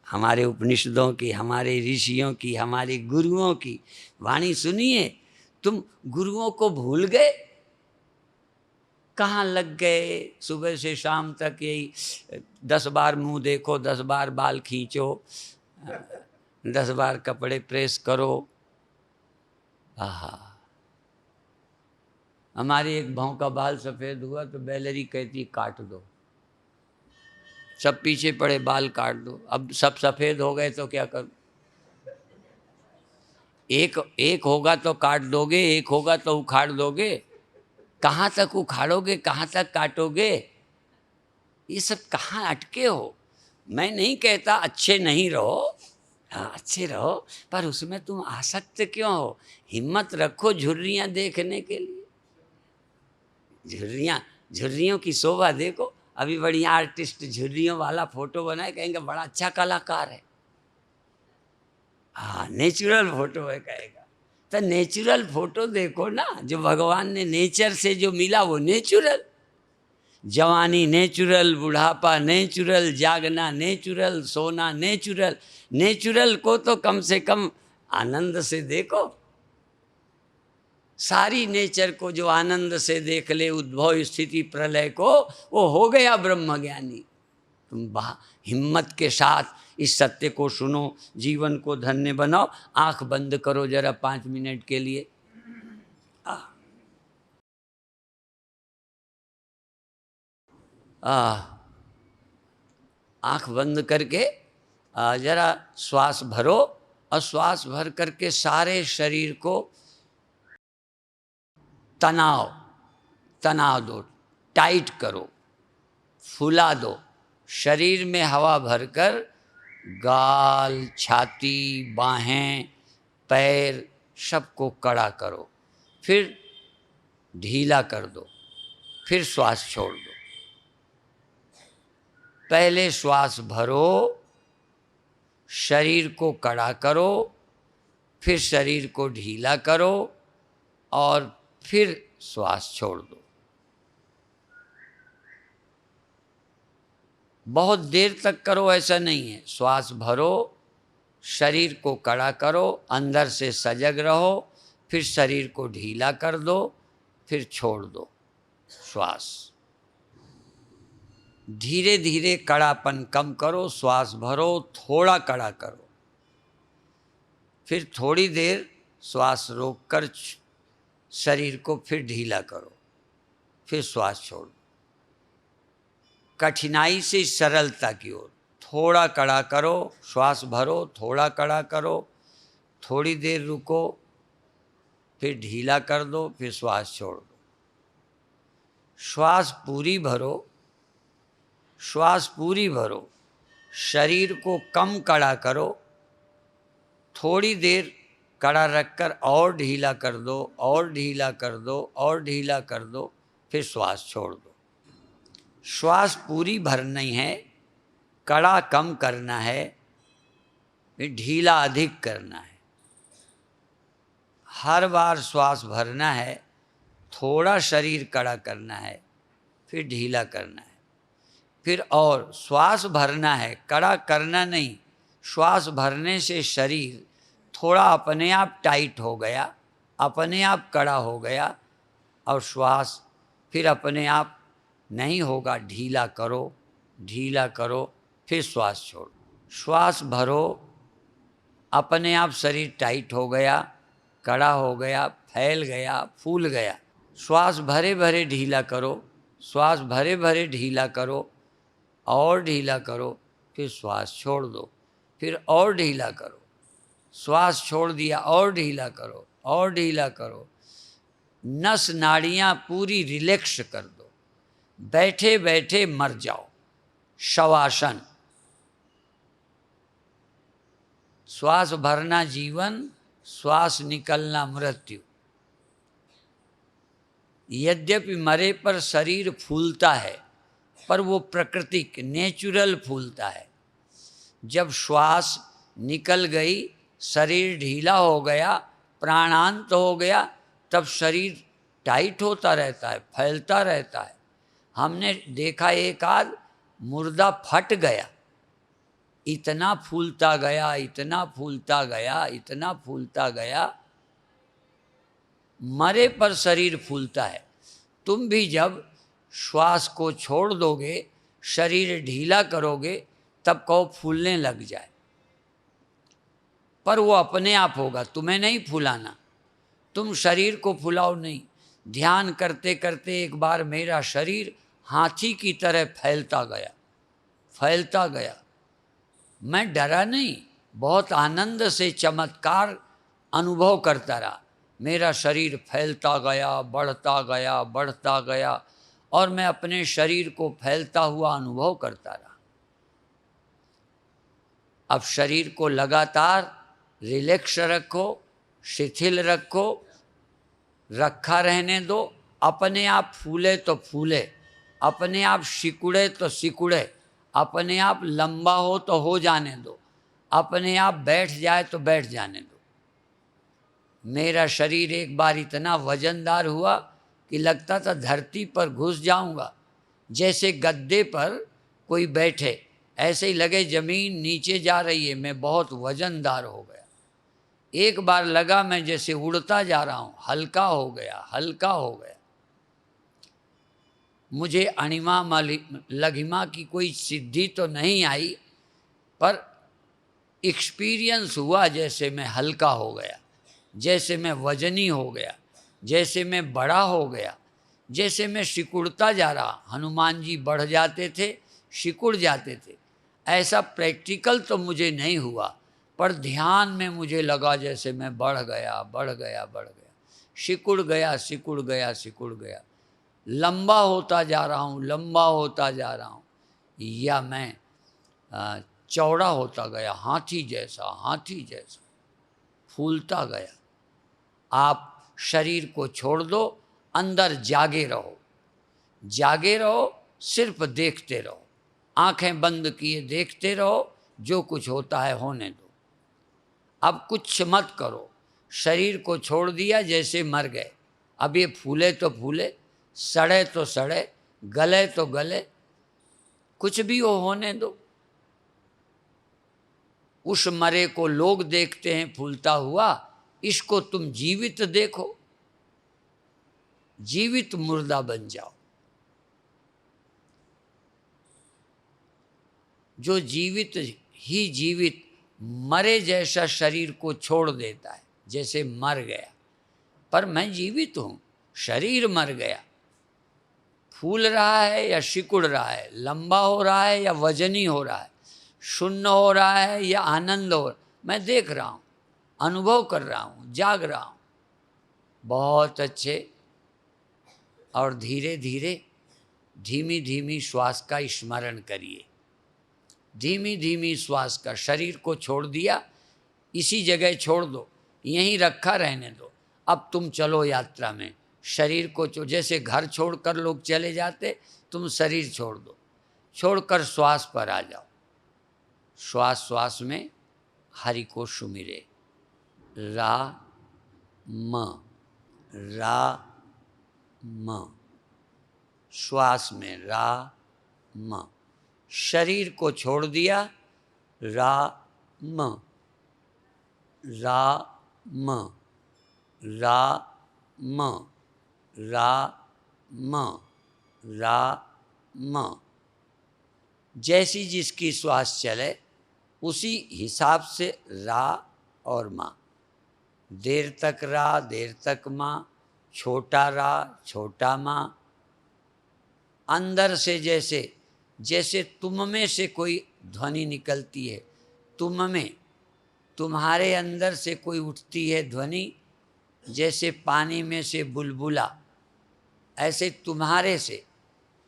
हमारे उपनिषदों की, हमारे ऋषियों की, हमारे गुरुओं की वाणी सुनिए। तुम गुरुओं को भूल गए? कहाँ लग गए? सुबह से शाम तक यही 10 बार मुंह देखो, 10 बार बाल खींचो, 10 बार कपड़े प्रेस करो। आहा, हमारी एक भाव का बाल सफ़ेद हुआ तो बैलरी कहती काट दो। सब पीछे पड़े, बाल काट दो। अब सब सफ़ेद हो गए तो क्या करूं? एक होगा तो काट दोगे, एक होगा तो उखाड़ दोगे। कहाँ तक उखाड़ोगे, कहाँ तक काटोगे? ये सब कहाँ अटके हो? मैं नहीं कहता अच्छे नहीं रहो, हाँ अच्छे रहो, पर उसमें तुम आसक्त क्यों हो? हिम्मत रखो झुर्रियाँ देखने के लिए। झुर्रियाँ, झुर्रियों की शोभा देखो। अभी बढ़िया आर्टिस्ट झुर्रियों वाला फोटो बनाए, कहेंगे बड़ा अच्छा कलाकार है। हाँ, नेचुरल फोटो है कहेगा। तो नेचुरल फोटो देखो ना, जो भगवान ने नेचर से जो मिला वो नेचुरल। जवानी नेचुरल, बुढ़ापा नेचुरल, जागना नेचुरल, सोना नेचुरल। नेचुरल को तो कम से कम आनंद से देखो। सारी नेचर को जो आनंद से देख ले, उद्भव स्थिति प्रलय को, वो हो गया ब्रह्म ज्ञानी। तुम हिम्मत के साथ इस सत्य को सुनो, जीवन को धन्य बनाओ। आंख बंद करो जरा 5 मिनट के लिए। आंख बंद करके जरा श्वास भरो, और श्वास भर करके सारे शरीर को तनाव तनाव दो, टाइट करो, फुला दो। शरीर में हवा भरकर गाल, छाती, बाहें, पैर सबको कड़ा करो, फिर ढीला कर दो, फिर श्वास छोड़ दो। पहले श्वास भरो, शरीर को कड़ा करो, फिर शरीर को ढीला करो, और फिर श्वास छोड़ दो। बहुत देर तक करो ऐसा नहीं है। श्वास भरो, शरीर को कड़ा करो, अंदर से सजग रहो, फिर शरीर को ढीला कर दो, फिर छोड़ दो श्वास। धीरे धीरे कड़ापन कम करो, श्वास भरो, थोड़ा कड़ा करो, फिर थोड़ी देर श्वास रोककर शरीर को फिर ढीला करो, फिर श्वास छोड़ दो। कठिनाई से सरलता की ओर। थोड़ा कड़ा करो, श्वास भरो, थोड़ा कड़ा करो, थोड़ी देर रुको, फिर ढीला कर दो, फिर श्वास छोड़ दो। श्वास पूरी भरो, श्वास पूरी भरो, शरीर को कम कड़ा करो, थोड़ी देर कड़ा रखकर और ढीला कर दो, और ढीला कर दो, और ढीला कर दो, फिर श्वास छोड़ दो। श्वास पूरी भरनी है, कड़ा कम करना है, फिर ढीला अधिक करना है। हर बार श्वास भरना है, थोड़ा शरीर कड़ा करना है, फिर ढीला करना है, फिर और श्वास भरना है, कड़ा करना नहीं। श्वास भरने से शरीर थोड़ा अपने आप टाइट हो गया, अपने आप कड़ा हो गया, और श्वास फिर अपने आप नहीं होगा, ढीला करो, ढीला करो, फिर श्वास छोड़ो। श्वास भरो, अपने आप शरीर टाइट हो गया, कड़ा हो गया, फैल गया, फूल गया। श्वास भरे भरे ढीला करो, श्वास भरे भरे ढीला करो, और ढीला करो, फिर श्वास छोड़ दो, फिर और ढीला करो, श्वास छोड़ दिया, और ढीला करो, और ढीला करो। नस नाड़ियाँ पूरी रिलैक्स कर दो, बैठे बैठे मर जाओ। शवासन। श्वास भरना जीवन, श्वास निकलना मृत्यु। यद्यपि मरे पर शरीर फूलता है, पर वो प्राकृतिक नेचुरल फूलता है। जब श्वास निकल गई, शरीर ढीला हो गया, प्राणांत हो गया, तब शरीर टाइट होता रहता है, फैलता रहता है। हमने देखा एक आध मुर्दा फट गया, इतना फूलता गया, इतना फूलता गया, इतना फूलता गया। मरे पर शरीर फूलता है। तुम भी जब श्वास को छोड़ दोगे, शरीर ढीला करोगे, तब कहो फूलने लग जाए, पर वो अपने आप होगा, तुम्हें नहीं फुलाना। तुम शरीर को फुलाओ नहीं। ध्यान करते करते एक बार मेरा शरीर हाथी की तरह फैलता गया, फैलता गया। मैं डरा नहीं, बहुत आनंद से चमत्कार अनुभव करता रहा। मेरा शरीर फैलता गया, बढ़ता गया, बढ़ता गया, और मैं अपने शरीर को फैलता हुआ अनुभव करता रहा। अब शरीर को लगातार रिलैक्स रखो, शिथिल रखो, रखा रहने दो। अपने आप फूले तो फूले, अपने आप सिकुड़े तो सिकुड़े, अपने आप लंबा हो तो हो जाने दो, अपने आप बैठ जाए तो बैठ जाने दो। मेरा शरीर एक बार इतना वजनदार हुआ कि लगता था धरती पर घुस जाऊंगा। जैसे गद्दे पर कोई बैठे, ऐसे ही लगे जमीन नीचे जा रही है, मैं बहुत वजनदार हो गया। एक बार लगा मैं जैसे उड़ता जा रहा हूँ, हल्का हो गया, हल्का हो गया। मुझे अणिमा लघिमा की कोई सिद्धि तो नहीं आई, पर एक्सपीरियंस हुआ जैसे मैं हल्का हो गया, जैसे मैं वजनी हो गया, जैसे मैं बड़ा हो गया, जैसे मैं सिकुड़ता जा रहा। हनुमान जी बढ़ जाते थे, सिकुड़ जाते थे। ऐसा प्रैक्टिकल तो मुझे नहीं हुआ, पर ध्यान में मुझे लगा जैसे मैं बढ़ गया, बढ़ गया, बढ़ गया, सिकुड़ गया, सिकुड़ गया, सिकुड़ गया, लंबा होता जा रहा हूँ, लंबा होता जा रहा हूँ, या मैं चौड़ा होता गया, हाथी जैसा, हाथी जैसा फूलता गया। आप शरीर को छोड़ दो, अंदर जागे रहो, जागे रहो, सिर्फ देखते रहो, आंखें बंद किए देखते रहो, जो कुछ होता है होने दो। अब कुछ मत करो, शरीर को छोड़ दिया, जैसे मर गए। अब ये फूले तो फूले, सड़े तो सड़े, गले तो गले, कुछ भी हो होने दो। उस मरे को लोग देखते हैं फूलता हुआ, इसको तुम जीवित देखो, जीवित मुर्दा बन जाओ। जो जीवित ही जीवित मरे जैसा शरीर को छोड़ देता है, जैसे मर गया, पर मैं जीवित हूं, शरीर मर गया। फूल रहा है या सिकुड़ रहा है, लंबा हो रहा है या वजनी हो रहा है, शून्य हो रहा है या आनंद हो रहा है, मैं देख रहा हूँ, अनुभव कर रहा हूँ, जाग रहा हूँ। बहुत अच्छे। और धीरे धीरे धीमी धीमी श्वास का स्मरण करिए, धीमी धीमी श्वास का। शरीर को छोड़ दिया, इसी जगह छोड़ दो, यहीं रखा रहने दो। अब तुम चलो यात्रा में, शरीर को जैसे घर छोड़कर लोग चले जाते, तुम शरीर छोड़ दो, छोड़कर श्वास पर आ जाओ। श्वास श्वास में हरि को सुमिरे, रा म, रा म, श्वास में रा म। शरीर को छोड़ दिया, रा म, रा म, रा म, रा म, रा म। जैसी जिसकी श्वास चले उसी हिसाब से रा और माँ। देर तक रा, देर तक माँ, छोटा रा, छोटा माँ। अंदर से जैसे जैसे तुम में से कोई ध्वनि निकलती है, तुम में, तुम्हारे अंदर से कोई उठती है ध्वनि, जैसे पानी में से बुलबुला, ऐसे तुम्हारे से,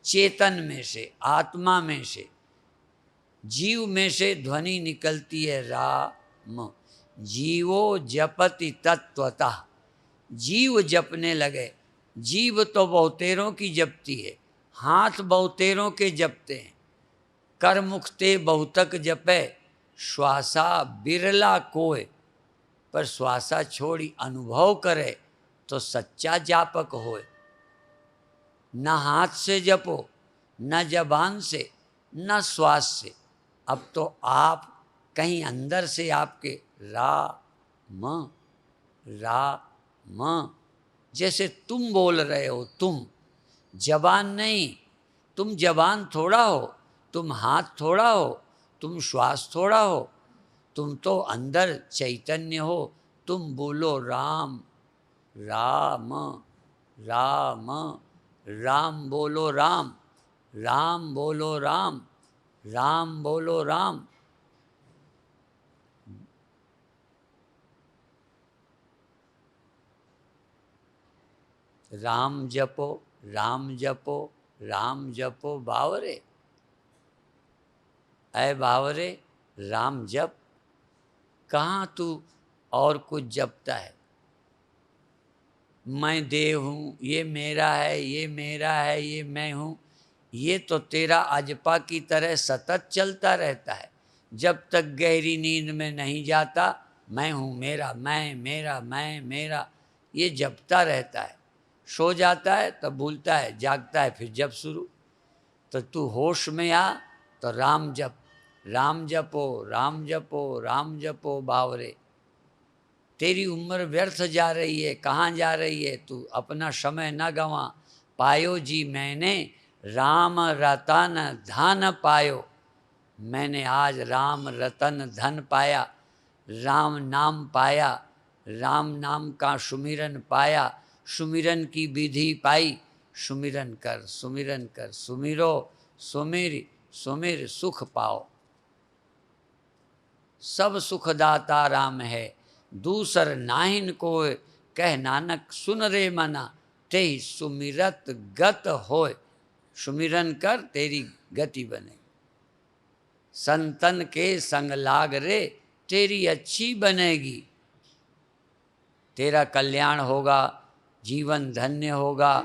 चेतन में से, आत्मा में से, जीव में से ध्वनि निकलती है राम। जीवो जपति तत्वतः, जीव जपने लगे। जीव तो बहुतेरों की जपती है, हाथ बहुतेरों के जपते हैं। कर मुखते बहुतक जपे, श्वासा बिरला कोय। पर श्वासा छोड़ी अनुभव करे तो सच्चा जापक होए। न हाथ से जपो, न जबान से, न श्वास से। अब तो आप कहीं अंदर से आपके रा म, रा म, जैसे तुम बोल रहे हो, तुम जबान नहीं, तुम जबान थोड़ा हो, तुम हाथ थोड़ा हो, तुम श्वास थोड़ा हो, तुम तो अंदर चैतन्य हो। तुम बोलो राम, राम, राम, राम बोलो राम, राम बोलो राम, राम बोलो राम। राम जपो, राम जपो, राम जपो बावरे। ऐ बावरे, राम जप। कहाँ तू और कुछ जपता है? मैं देव हूँ, ये मेरा है, ये मेरा है, ये मैं हूँ। ये तो तेरा अजपा की तरह सतत चलता रहता है। जब तक गहरी नींद में नहीं जाता, मैं हूँ, मेरा, मैं, मेरा, मैं, मेरा, ये जपता रहता है। सो जाता है तब भूलता है, जागता है फिर जप शुरू। तो तू होश में आ तो राम जप, राम जपो, राम जपो, राम जपो बावरे। तेरी उम्र व्यर्थ जा रही है, कहाँ जा रही है? तू अपना समय न गंवा। पायो जी मैंने राम रतन धन पायो। मैंने आज राम रतन धन पाया, राम नाम पाया, राम नाम का सुमिरन पाया, सुमिरन की विधि पाई। सुमिरन कर, सुमिरन कर, सुमिरो, सुमिर, सुमिर सुख पाओ। सब सुखदाता राम है, दूसर नाहिन कोय। कह नानक सुन रे मना, तेहि सुमिरत गत होय। सुमिरन कर, तेरी गति बने। संतन के संग लाग रे, तेरी अच्छी बनेगी। तेरा कल्याण होगा, जीवन धन्य होगा।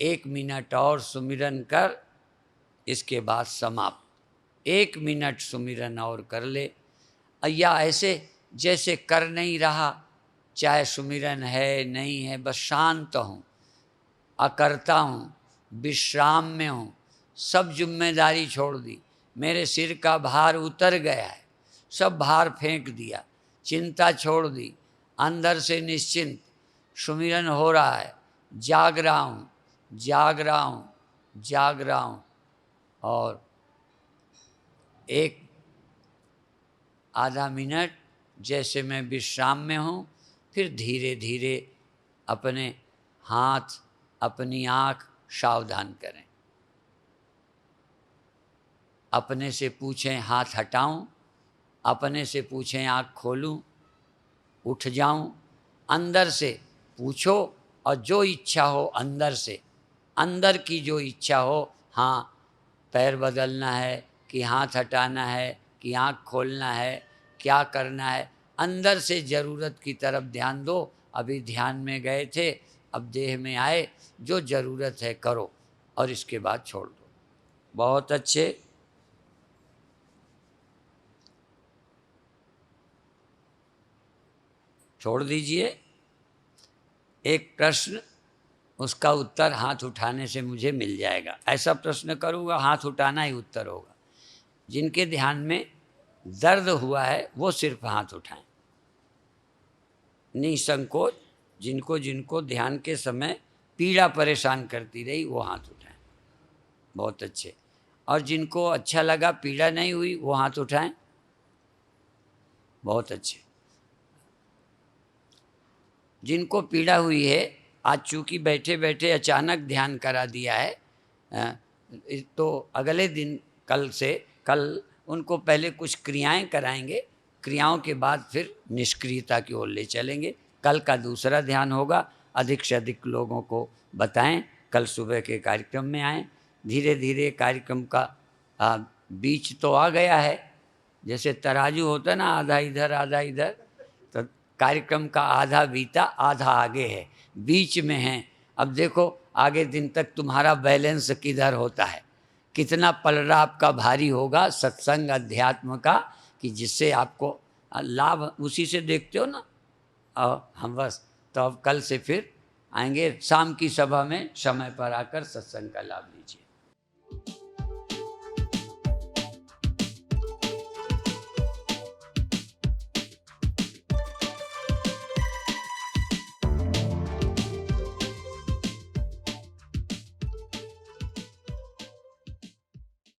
1 मिनट और सुमिरन कर, इसके बाद समाप्त। 1 मिनट सुमिरन और कर ले। या ऐसे जैसे कर नहीं रहा, चाहे सुमिरन है नहीं है, बस शांत हूँ, अकर्ता हूँ, विश्राम में हूँ, सब जिम्मेदारी छोड़ दी, मेरे सिर का भार उतर गया है, सब भार फेंक दिया, चिंता छोड़ दी, अंदर से निश्चिंत सुमिरन हो रहा है। जाग रहा हूँ, जाग रहा हूँ, जाग रहा हूँ। और 1 आधा मिनट जैसे मैं विश्राम में हूँ, फिर धीरे धीरे अपने हाथ, अपनी आँख सावधान करें। अपने से पूछें हाथ हटाऊं, अपने से पूछें आँख खोलूं, उठ जाऊं। अंदर से पूछो और जो इच्छा हो अंदर से, अंदर की जो इच्छा हो, हाँ पैर बदलना है कि हाथ हटाना है कि आँख खोलना है क्या करना है, अंदर से ज़रूरत की तरफ ध्यान दो। अभी ध्यान में गए थे, अब देह में आए, जो ज़रूरत है करो और इसके बाद छोड़ दो। बहुत अच्छे। छोड़ दीजिए। एक प्रश्न, उसका उत्तर हाथ उठाने से मुझे मिल जाएगा। ऐसा प्रश्न करूँगा, हाथ उठाना ही उत्तर होगा। जिनके ध्यान में दर्द हुआ है वो सिर्फ हाथ उठाएं, निसंकोच। जिनको जिनको ध्यान के समय पीड़ा परेशान करती रही वो हाथ उठाएं। बहुत अच्छे। और जिनको अच्छा लगा, पीड़ा नहीं हुई, वो हाथ उठाएं। बहुत अच्छे। जिनको पीड़ा हुई है, आज चूँकि बैठे बैठे अचानक ध्यान करा दिया है, तो अगले दिन कल उनको पहले कुछ क्रियाएं कराएंगे, क्रियाओं के बाद फिर निष्क्रियता की ओर ले चलेंगे। कल का दूसरा ध्यान होगा। अधिक से अधिक लोगों को बताएं, कल सुबह के कार्यक्रम में आएँ। धीरे धीरे कार्यक्रम का बीच तो आ गया है। जैसे तराजू होता है ना, आधा इधर आधा इधर, तो कार्यक्रम का आधा बीता आधा आगे है, बीच में है। अब देखो आगे दिन तक तुम्हारा बैलेंस किधर होता है, कितना पलड़ा आपका भारी होगा सत्संग अध्यात्म का, कि जिससे आपको लाभ उसी से देखते हो ना। हम बस तो अब कल से फिर आएंगे शाम की सभा में, समय पर आकर सत्संग का लाभ लीजिए।